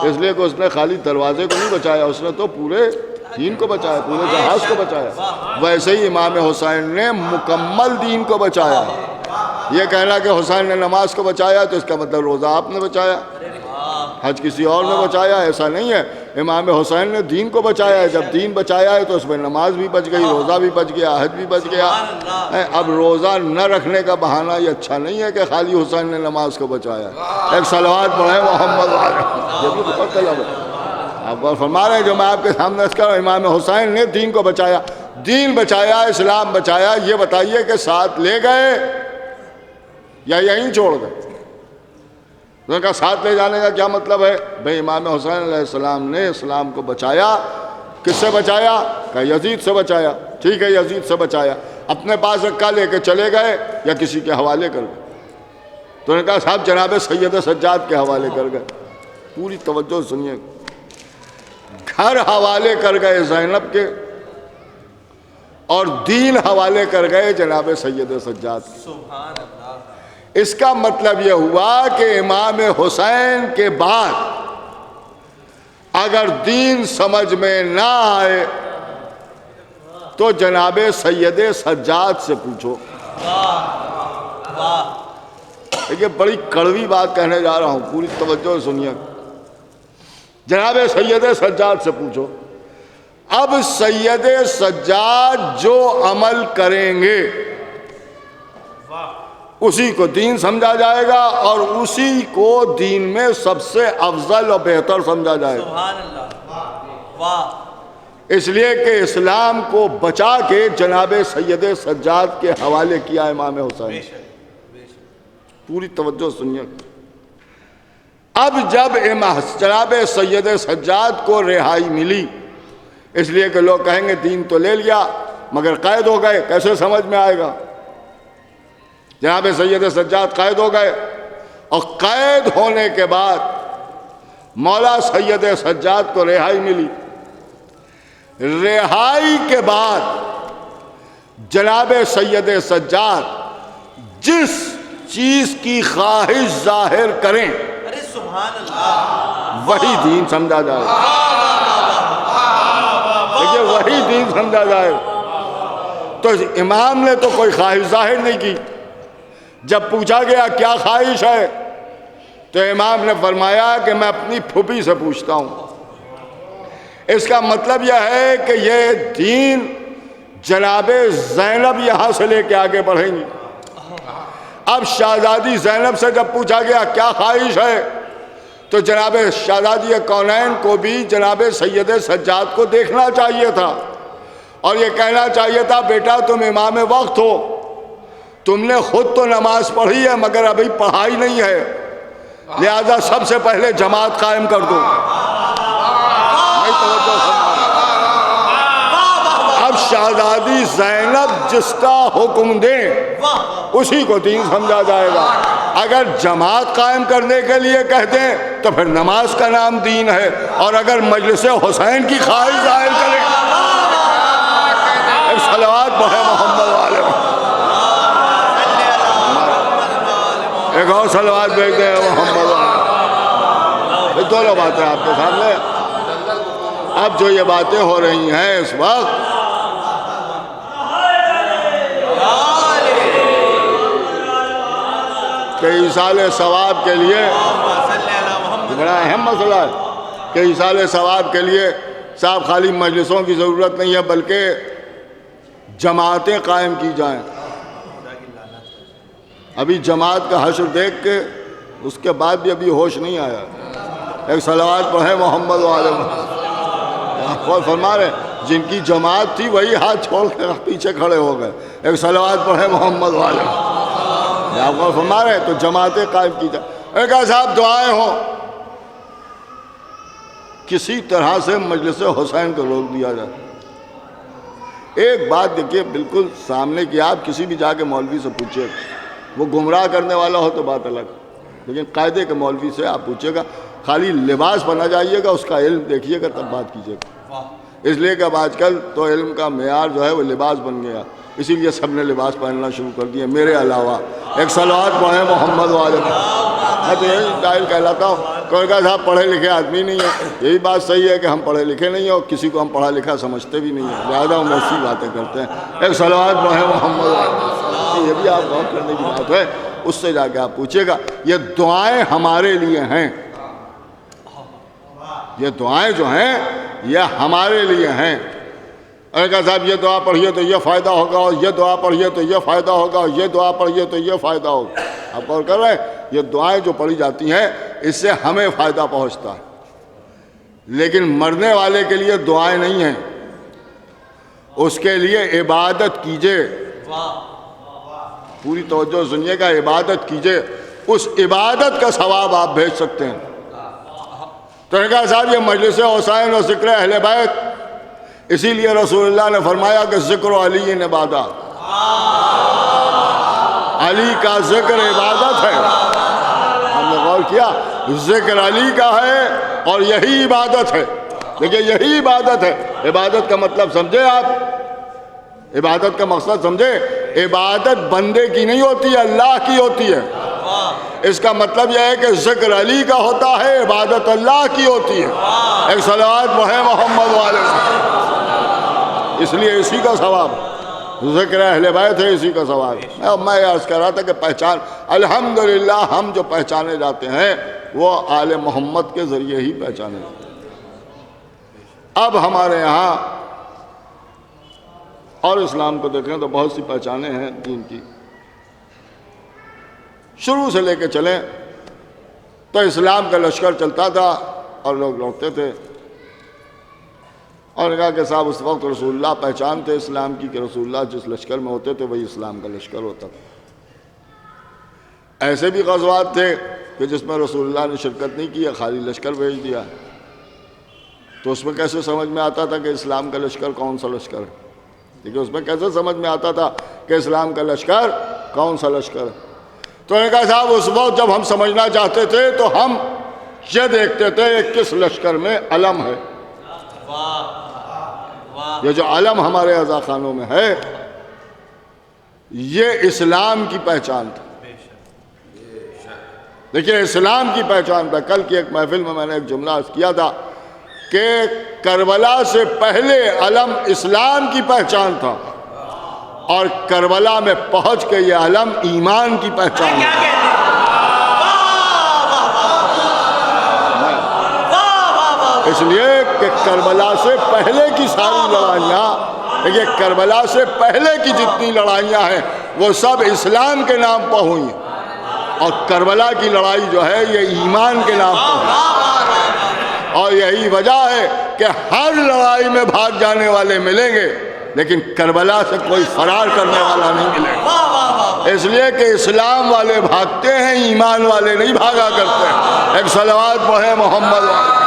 اس لیے کہ اس نے خالی دروازے کو نہیں بچایا، اس نے تو پورے دین کو بچایا، پورے جہاز کو بچایا۔ ویسے ہی امام حسین نے مکمل دین کو بچایا۔ یہ کہنا کہ حسین نے نماز کو بچایا تو اس کا مطلب روزہ آپ نے بچایا، حج کسی اور نے بچایا، ایسا نہیں ہے۔ امام حسین نے دین کو بچایا ہے، جب دین بچایا ہے تو اس میں نماز بھی بچ گئی، روزہ بھی بچ گیا، حج بھی بچ گیا۔ اب روزہ نہ رکھنے کا بہانہ یہ اچھا نہیں ہے کہ خالی حسین نے نماز کو بچایا۔ ایک صلوات پڑھیں محمد والے، یہ بھی بہت طلب ہے۔ آپ فرما رہے ہیں جو میں آپ کے سامنے اس کا امام حسین نے دین کو بچایا، دین بچایا، اسلام بچایا۔ یہ بتائیے کہ ساتھ لے گئے یا یہیں چھوڑ گئے؟ انہوں نے کہا ساتھ لے جانے کا کیا مطلب ہے؟ بھئی امام حسین علیہ السلام نے اسلام کو بچایا، کس سے بچایا؟ کہا یزید سے بچایا۔ ٹھیک ہے یزید سے بچایا، اپنے پاس رکھا لے کے چلے گئے یا کسی کے حوالے کر گئے؟ تو انہوں نے کہا صاحب جناب سید سجاد کے حوالے کر گئے۔ پوری توجہ سنیے، گھر حوالے کر گئے زینب کے اور دین حوالے کر گئے جناب سید سجاد کے۔ سبحان اللہ۔ اس کا مطلب یہ ہوا کہ امام حسین کے بعد اگر دین سمجھ میں نہ آئے تو جناب سید سجاد سے پوچھو۔ دیکھیے بڑی کڑوی بات کہنے جا رہا ہوں، پوری توجہ سنیے۔ جناب سید سجاد سے پوچھو۔ اب سید سجاد جو عمل کریں گے اسی کو دین سمجھا جائے گا اور اسی کو دین میں سب سے افضل اور بہتر سمجھا جائے گا۔ سبحان اللہ، واہ۔ اس لیے کہ اسلام کو بچا کے جناب سید سجاد کے حوالے کیا امام حسین۔ پوری توجہ سنیے۔ اب جب جناب سید سجاد کو رہائی ملی، اس لیے کہ لوگ کہیں گے دین تو لے لیا مگر قید ہو گئے، کیسے سمجھ میں آئے گا؟ جناب سید سجاد قید ہو گئے اور قید ہونے کے بعد مولا سید سجاد کو رہائی ملی۔ رہائی کے بعد جناب سید سجاد جس چیز کی خواہش ظاہر کریں ارے سبحان اللہ، وہی دین سمجھا جائے۔ دیکھیے وہی دین سمجھا جائے۔ تو امام نے تو کوئی خواہش ظاہر نہیں کی۔ جب پوچھا گیا کیا خواہش ہے تو امام نے فرمایا کہ میں اپنی پھوپھی سے پوچھتا ہوں۔ اس کا مطلب یہ ہے کہ یہ دین جناب زینب یہاں سے لے کے آگے بڑھیں گی۔ اب شہزادی زینب سے جب پوچھا گیا کیا خواہش ہے، تو جناب شہزادی کونین کو بھی جناب سید سجاد کو دیکھنا چاہیے تھا اور یہ کہنا چاہیے تھا بیٹا تم امام وقت ہو، تم نے خود تو نماز پڑھی ہے مگر ابھی پڑھائی نہیں ہے، لہذا سب سے پہلے جماعت قائم کر دو۔ اب شہزادی زینب جس کا حکم دیں اسی کو دین سمجھا جائے گا۔ اگر جماعت قائم کرنے کے لیے کہہ دیں تو پھر نماز کا نام دین ہے، اور اگر مجلس حسین کی خواہش ظاہر کریں ایک صلوات پڑھے محمد والے، ایک اور صلوات بھیجتے ہیں محمد والے۔ یہ دونوں باتیں آپ کے سامنے۔ اب جو یہ باتیں ہو رہی ہیں اس وقت، کہ ایصال ثواب کے لیے بڑا اہم مسئلہ ہے کہ ایصال ثواب کے لیے صاحب خالی مجلسوں کی ضرورت نہیں ہے بلکہ جماعتیں قائم کی جائیں۔ ابھی جماعت کا حشر دیکھ کے اس کے بعد بھی ابھی ہوش نہیں آیا۔ ایک صلوات پڑھے محمد والے، خود فرما رہے جن کی جماعت تھی وہی ہاتھ چھوڑ کے پیچھے کھڑے ہو گئے۔ ایک صلوات پڑھے محمد والے، آپ کو فرما رہے تو جماعتیں قائم کی جائیں۔ ایک صاحب دعائیں ہوں، کسی طرح سے مجلس حسین کو روک دیا جائے۔ ایک بات دیکھیے بالکل سامنے کی، آپ کسی بھی جا کے مولوی سے پوچھئے، وہ گمراہ کرنے والا ہو تو بات الگ، لیکن قاعدے کے مولوی سے آپ پوچھئے گا، خالی لباس بنا جائیے گا، اس کا علم دیکھیے گا تب بات کیجیے گا۔ اس لیے کہ اب آج کل تو علم کا معیار جو ہے وہ لباس بن گیا، اسی لیے سب نے لباس پہننا شروع کر دیا میرے علاوہ۔ ایک صلوات پڑھیں محمد والے۔ میں تو یہی جاہل کہلاتا ہوں، کوئی کہا صاحب پڑھے لکھے آدمی نہیں ہے، یہی بات صحیح ہے کہ ہم پڑھے لکھے نہیں ہیں اور کسی کو ہم پڑھا لکھا سمجھتے بھی نہیں ہیں، لہٰذا ہم ایسی باتیں کرتے ہیں۔ ایک صلوات پڑھیں محمد والے، یہ بھی آپ غور کرنے کی بات ہے۔ اس سے جا کے آپ پوچھے گا، یہ دعائیں ہمارے لیے ہیں، یہ دعائیں جو ہیں یہ ہمارے لیے ہیں۔ اور کہا صاحب یہ دعا پڑھیے تو یہ فائدہ ہوگا، اور یہ دعا پڑھیے تو یہ فائدہ ہوگا، اور یہ دعا پڑھیے تو یہ فائدہ ہوگا۔ آپ غور کر رہے ہیں، یہ دعائیں جو پڑھی جاتی ہیں اس سے ہمیں فائدہ پہنچتا ہے، لیکن مرنے والے کے لیے دعائیں نہیں ہیں، اس کے لیے عبادت کیجئے۔ پوری توجہ سنیے گا، عبادت کیجئے، اس عبادت کا ثواب آپ بھیج سکتے ہیں۔ تو نے کہا صاحب یہ مجلس حسین اور ذکر اہل بیت، اسی لیے رسول اللہ نے فرمایا کہ ذکر علی عبادت، علی کا ذکر عبادت ہے۔ ہم نے غور کیا، ذکر علی کا ہے اور یہی عبادت ہے۔ دیکھیں یہی عبادت ہے۔ عبادت کا مطلب سمجھے آپ، عبادت کا مقصد سمجھے، عبادت بندے کی نہیں ہوتی ہے، اللہ کی ہوتی ہے۔ اس کا مطلب یہ ہے کہ ذکر علی کا ہوتا ہے، عبادت اللہ کی ہوتی ہے۔ ایک صلوات پڑھیں محمد والے، اس لیے اسی کا ثواب، ذکر اہل بیت ہے، اسی کا ثواب۔ میں عرض کر رہا تھا کہ پہچان، الحمدللہ ہم جو پہچانے جاتے ہیں وہ آل محمد کے ذریعے ہی پہچانے جاتے ہیں۔ اب ہمارے یہاں اور اسلام کو دیکھیں تو بہت سی پہچانیں ہیں دین کی۔ شروع سے لے کے چلیں تو اسلام کا لشکر چلتا تھا اور لوگ لوٹتے تھے، اور کہا کہ صاحب اس وقت رسول اللہ پہچان تھے اسلام کی کہ رسول اللہ جس لشکر میں ہوتے تھے وہی اسلام کا لشکر ہوتا تھا۔ ایسے بھی غزوات تھے کہ جس میں رسول اللہ نے شرکت نہیں کی، خالی لشکر بھیج دیا، تو اس میں کیسے سمجھ میں آتا تھا کہ اسلام کا لشکر کون سا لشکر ہے؟ لیکن اس میں کیسے سمجھ میں آتا تھا کہ اسلام کا لشکر کون سا لشکر ہے؟ تو نے کہا صاحب اس وقت جب ہم سمجھنا چاہتے تھے تو ہم یہ دیکھتے تھے کس لشکر میں علم ہے۔ یہ جو علم ہمارے عزا خانوں میں ہے یہ اسلام کی پہچان تھی۔ دیکھیے اسلام کی پہچان پہ کل کی ایک محفل میں نے ایک جملہ عرض کیا تھا کہ کربلا سے پہلے علم اسلام کی پہچان تھا، اور کربلا میں پہنچ کے یہ علم ایمان کی پہچان ہے۔ اس لیے کہ کربلا سے پہلے کی ساری لڑائیاں، یہ کربلا سے پہلے کی جتنی لڑائیاں ہیں وہ سب اسلام کے نام پر ہوئی ہیں، اور کربلا کی لڑائی جو ہے یہ ایمان کے نام پر ہوئی، اور یہی وجہ ہے کہ ہر لڑائی میں بھاگ جانے والے ملیں گے لیکن کربلا سے کوئی فرار کرنے والا نہیں ملے گا، اس لیے کہ اسلام والے بھاگتے ہیں، ایمان والے نہیں بھاگا کرتے ہیں۔ ایک صلوات پڑھے محمد والے۔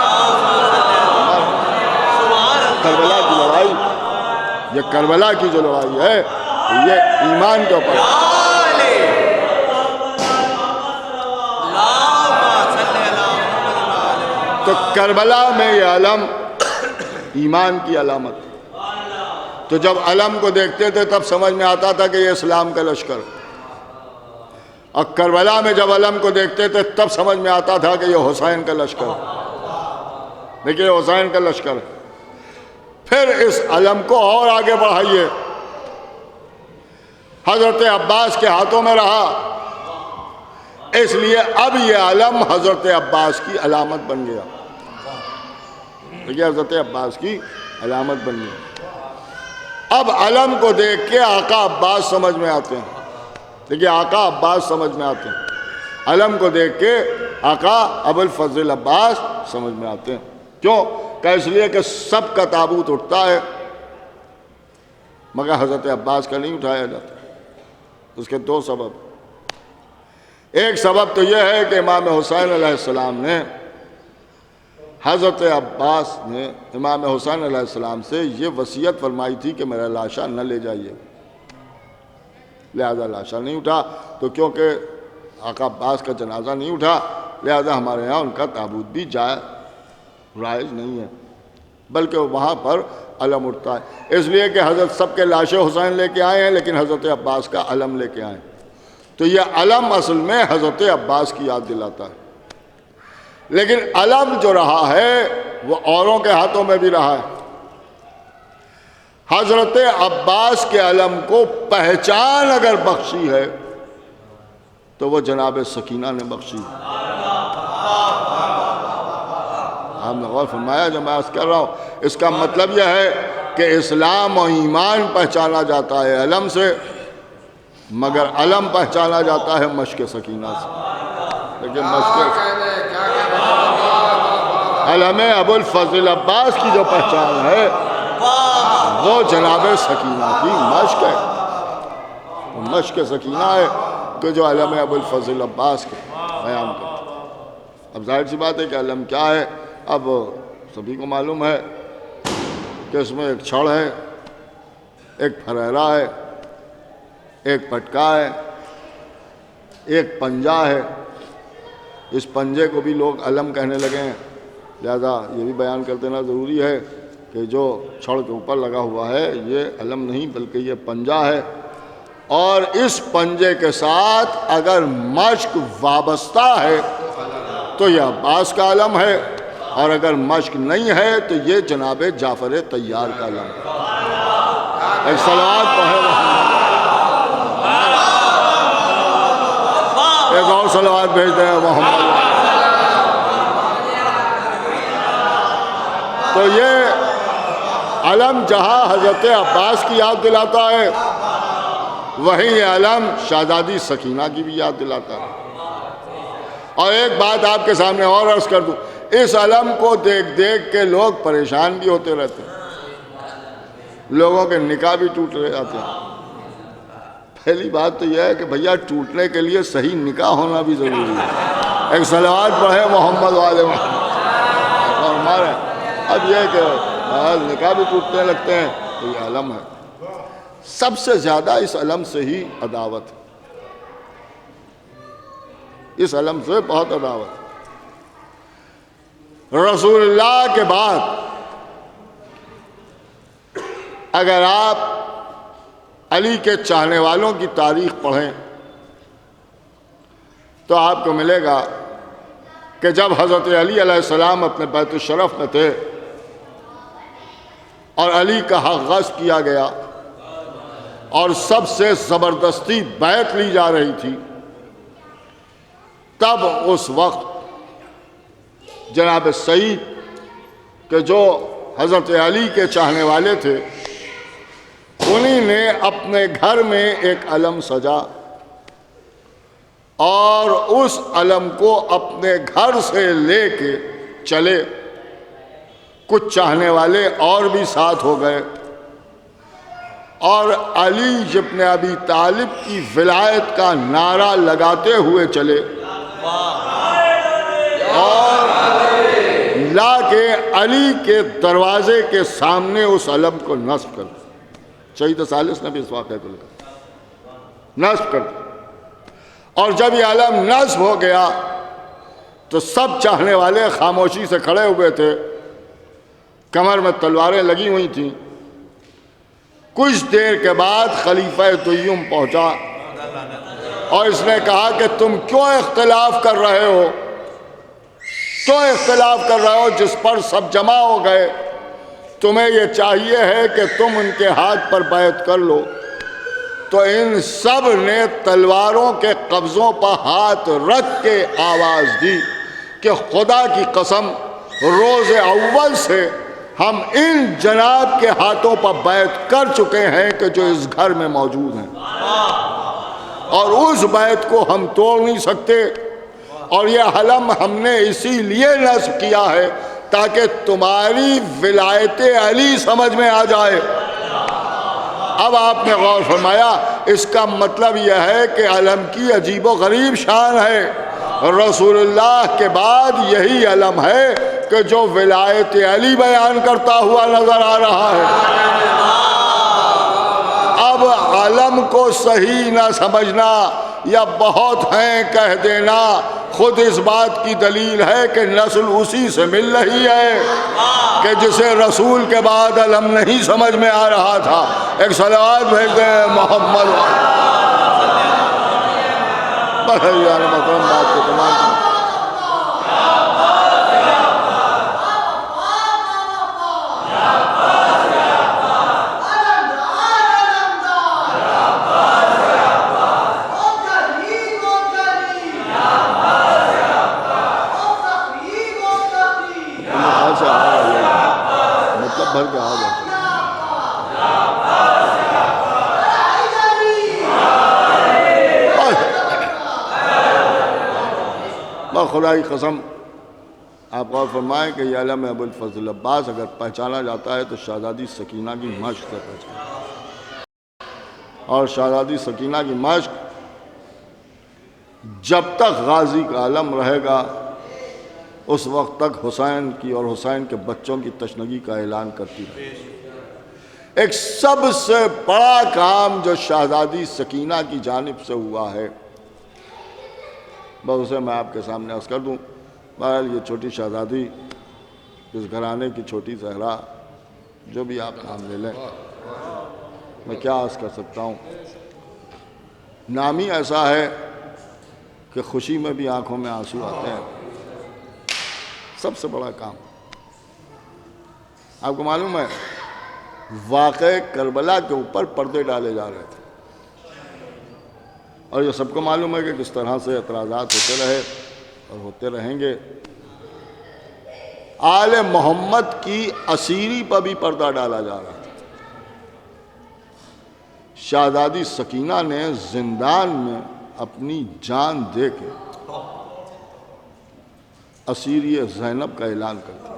کربلا کی لڑائی، یہ کربلا کی جو لڑائی ہے یہ ایمان کے اوپر، تو کربلا میں یہ علم ایمان کی علامت، تو جب علم کو دیکھتے تھے تب سمجھ میں آتا تھا کہ یہ اسلام کا لشکر، اور کربلا میں جب علم کو دیکھتے تھے تب سمجھ میں آتا تھا کہ یہ حسین کا لشکر، دیکھیے حسین کا لشکر۔ پھر اس علم کو اور آگے بڑھائیے، حضرت عباس کے ہاتھوں میں رہا، اس لیے اب یہ علم حضرت عباس کی علامت بن گیا، دیکھیے حضرت عباس کی علامت بن گیا۔ اب علم کو دیکھ کے آقا عباس سمجھ میں آتے ہیں، دیکھیے آقا عباس سمجھ میں آتے ہیں، علم کو دیکھ کے آقا ابو الفضل عباس سمجھ میں آتے ہیں۔ کیوں؟ کہ اس لیے کہ سب کا تابوت اٹھتا ہے مگر حضرت عباس کا نہیں اٹھایا جاتا۔ اس کے دو سبب، ایک سبب تو یہ ہے کہ امام حسین علیہ السلام نے، حضرت عباس نے امام حسین علیہ السلام سے یہ وصیت فرمائی تھی کہ میرا لاشا نہ لے جائیے، لہذا لاشا نہیں اٹھا، تو کیونکہ آقا عباس کا جنازہ نہیں اٹھا لہذا ہمارے ہاں ان کا تابوت بھی رائج نہیں ہے، بلکہ وہاں پر علم اٹھتا ہے، اس لیے کہ حضرت سب کے لاشیں حسین لے کے آئے ہیں لیکن حضرت عباس کا علم لے کے آئے ہیں، تو یہ علم اصل میں حضرت عباس کی یاد دلاتا ہے۔ لیکن علم جو رہا ہے وہ اوروں کے ہاتھوں میں بھی رہا ہے، حضرت عباس کے علم کو پہچان اگر بخشی ہے تو وہ جناب سکینہ نے بخشی۔ آپ نے غور فرمایا جو میں عرض کر رہا ہوں، اس کا مطلب یہ ہے کہ اسلام و ایمان پہچانا جاتا ہے علم سے، مگر علم پہچانا جاتا ہے مشک سکینہ سے، لیکن مشک علم ابو الفضل عباس کی جو پہچان ہے وہ جناب سکینہ کی مشک ہے، مشک سکینہ ہے کہ جو علم ابو الفضل عباس کے بیان کرتا ہے۔ اب ظاہر سی بات ہے کہ علم کیا ہے، اب سبھی کو معلوم ہے کہ اس میں ایک چھڑ ہے، ایک پھریرا ہے، ایک پٹکا ہے، ایک پنجہ ہے، اس پنجے کو بھی لوگ علم کہنے لگے ہیں، لہذا یہ بھی بیان کر دینا ضروری ہے کہ جو چھڑ کے اوپر لگا ہوا ہے یہ علم نہیں بلکہ یہ پنجہ ہے، اور اس پنجے کے ساتھ اگر مشک وابستہ ہے تو یہ عباس کا علم ہے، اور اگر مشک نہیں ہے تو یہ جناب جعفر طیار کا علم ہے۔ ایک صلوات پڑھے ایک اور صلوات بھیج دیں محمد۔ تو یہ علم جہاں حضرت عباس کی یاد دلاتا ہے وہیں یہ علم شہزادی سکینہ کی بھی یاد دلاتا ہے۔ اور ایک بات آپ کے سامنے اور عرض کر دوں، اس علم کو دیکھ دیکھ کے لوگ پریشان بھی ہوتے رہتے ہیں، لوگوں کے نکاح بھی ٹوٹ رہے جاتے ہیں۔ پہلی بات تو یہ ہے کہ بھیا ٹوٹنے کے لیے صحیح نکاح ہونا بھی ضروری ہے۔ ایک صلوات پڑھے محمد والے اور ہمارے اب یہ کہ نکاح بھی ٹوٹنے لگتے ہیں تو یہ علم ہے۔ سب سے زیادہ اس علم سے ہی عداوت ہے، اس علم سے بہت عداوت۔ رسول اللہ کے بعد اگر آپ علی کے چاہنے والوں کی تاریخ پڑھیں تو آپ کو ملے گا کہ جب حضرت علی علیہ السلام اپنے بیت الشرف میں تھے اور علی کا حق غصب کیا گیا اور سب سے زبردستی بیعت لی جا رہی تھی، تب اس وقت جناب سعید کہ جو حضرت علی کے چاہنے والے تھے انہی نے اپنے گھر میں ایک علم سجا اور اس علم کو اپنے گھر سے لے کے چلے. کچھ چاہنے والے اور بھی ساتھ ہو گئے اور علی ابن ابی طالب کی ولایت کا نعرہ لگاتے ہوئے چلے اور لا کے علی کے دروازے کے سامنے اس علم کو نصب کر دیا. شہید ثالث نے بھی اس واقعے کو لکھا, نصب کر دیا. اور جب یہ علم نصب ہو گیا تو سب چاہنے والے خاموشی سے کھڑے ہوئے تھے, کمر میں تلواریں لگی ہوئی تھیں. کچھ دیر کے بعد خلیفہ دویم پہنچا اور اس نے کہا کہ تم کیوں اختلاف کر رہے ہو, کیوں اختلاف کر رہے ہو جس پر سب جمع ہو گئے؟ تمہیں یہ چاہیے ہے کہ تم ان کے ہاتھ پر بیعت کر لو. تو ان سب نے تلواروں کے قبضوں پر ہاتھ رکھ کے آواز دی کہ خدا کی قسم روز اول سے ہم ان جناب کے ہاتھوں پر بیعت کر چکے ہیں کہ جو اس گھر میں موجود ہیں, اور اس بیعت کو ہم توڑ نہیں سکتے. اور یہ علم ہم نے اسی لیے نصب کیا ہے تاکہ تمہاری ولایت علی سمجھ میں آ جائے. اب آپ نے غور فرمایا, اس کا مطلب یہ ہے کہ علم کی عجیب و غریب شان ہے. رسول اللہ کے بعد یہی علم ہے کہ جو ولایت علی بیان کرتا ہوا نظر آ رہا ہے. اب علم کو صحیح نہ سمجھنا یا بہت ہیں کہہ دینا خود اس بات کی دلیل ہے کہ نسل اسی سے مل رہی ہے کہ جسے رسول کے بعد علم نہیں سمجھ میں آ رہا تھا. ایک صلوات بھیج دیں محمد. بات کو تمام مطلب بھر کے آ جاتا. خدا کی قسم آپ غور فرمائیں کہ یہ علم ابو الفضل عباس اگر پہچانا جاتا ہے تو شہزادی سکینہ کی مشق سے پہچانا, اور شہزادی سکینہ کی مشق جب تک غازی کا علم رہے گا اس وقت تک حسین کی اور حسین کے بچوں کی تشنگی کا اعلان کرتی رہے. ایک سب سے بڑا کام جو شہزادی سکینہ کی جانب سے ہوا ہے بس اسے میں آپ کے سامنے عرض کر دوں. بہرحال یہ چھوٹی شہزادی, اس گھرانے کی چھوٹی زہرا, جو بھی آپ نام لے لیں, میں کیا عرض کر سکتا ہوں. نام ہی ایسا ہے کہ خوشی میں بھی آنکھوں میں آنسو آتے ہیں. سب سے بڑا کام آپ کو معلوم ہے, واقع کربلا کے اوپر پردے ڈالے جا رہے تھے, اور یہ سب کو معلوم ہے کہ کس طرح سے اعتراضات ہوتے رہے اور ہوتے رہیں گے. آل محمد کی اسیری پر بھی پردہ ڈالا جا رہا تھا. شہزادی سکینہ نے زندان میں اپنی جان دے کے اسیری زینب کا اعلان کر دیا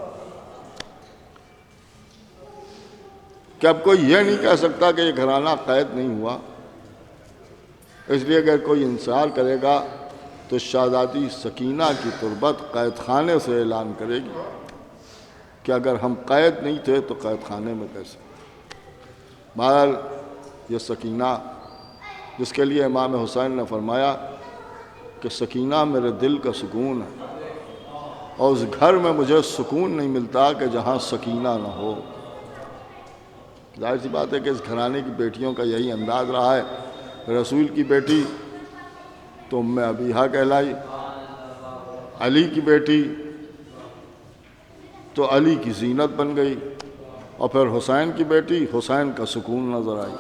کہ اب کوئی یہ نہیں کہہ سکتا کہ یہ گھرانہ قید نہیں ہوا. اس لیے اگر کوئی انصار کرے گا تو شہزادی سکینہ کی تربت قید خانے سے اعلان کرے گی کہ اگر ہم قید نہیں تھے تو قید خانے میں کیسے. بہرحال یہ سکینہ جس کے لیے امام حسین نے فرمایا کہ سکینہ میرے دل کا سکون ہے, اور اس گھر میں مجھے سکون نہیں ملتا کہ جہاں سکینہ نہ ہو. ظاہر سی بات ہے کہ اس گھرانے کی بیٹیوں کا یہی انداز رہا ہے. رسول کی بیٹی تو ام ابیہا کہلائی, علی کی بیٹی تو علی کی زینت بن گئی, اور پھر حسین کی بیٹی حسین کا سکون نظر آئی.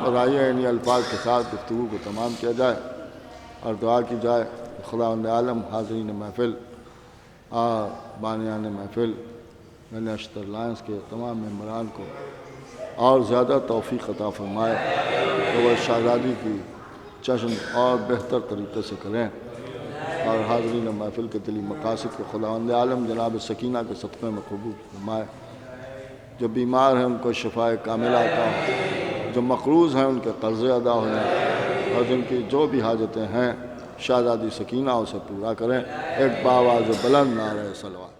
بتائیے انہی الفاظ کے ساتھ گفتگو کو تمام کیا جائے اور دعا کی جائے. خداوند عالم حاضرین محفل اور بانیان محفل میں اشتر لائنس کے تمام ممبران کو اور زیادہ توفیق عطا فرمائے کہ وہ شہزادی کی جشن اور بہتر طریقے سے کریں، اور حاضرین محفل کے دلی مقاصد کو خداوند عالم جناب سکینہ کے صدقے میں قبول فرمائے۔ جو بیمار ہیں ان کو شفاء کاملہ عطا ہو، جو مقروض ہیں ان کے قرضے ادا ہو جائیں، اور جن کی جو بھی حاجتیں ہیں شہزادی سکینہ اسے پورا کریں۔ ایک باواز بلند نعرہ صلوات۔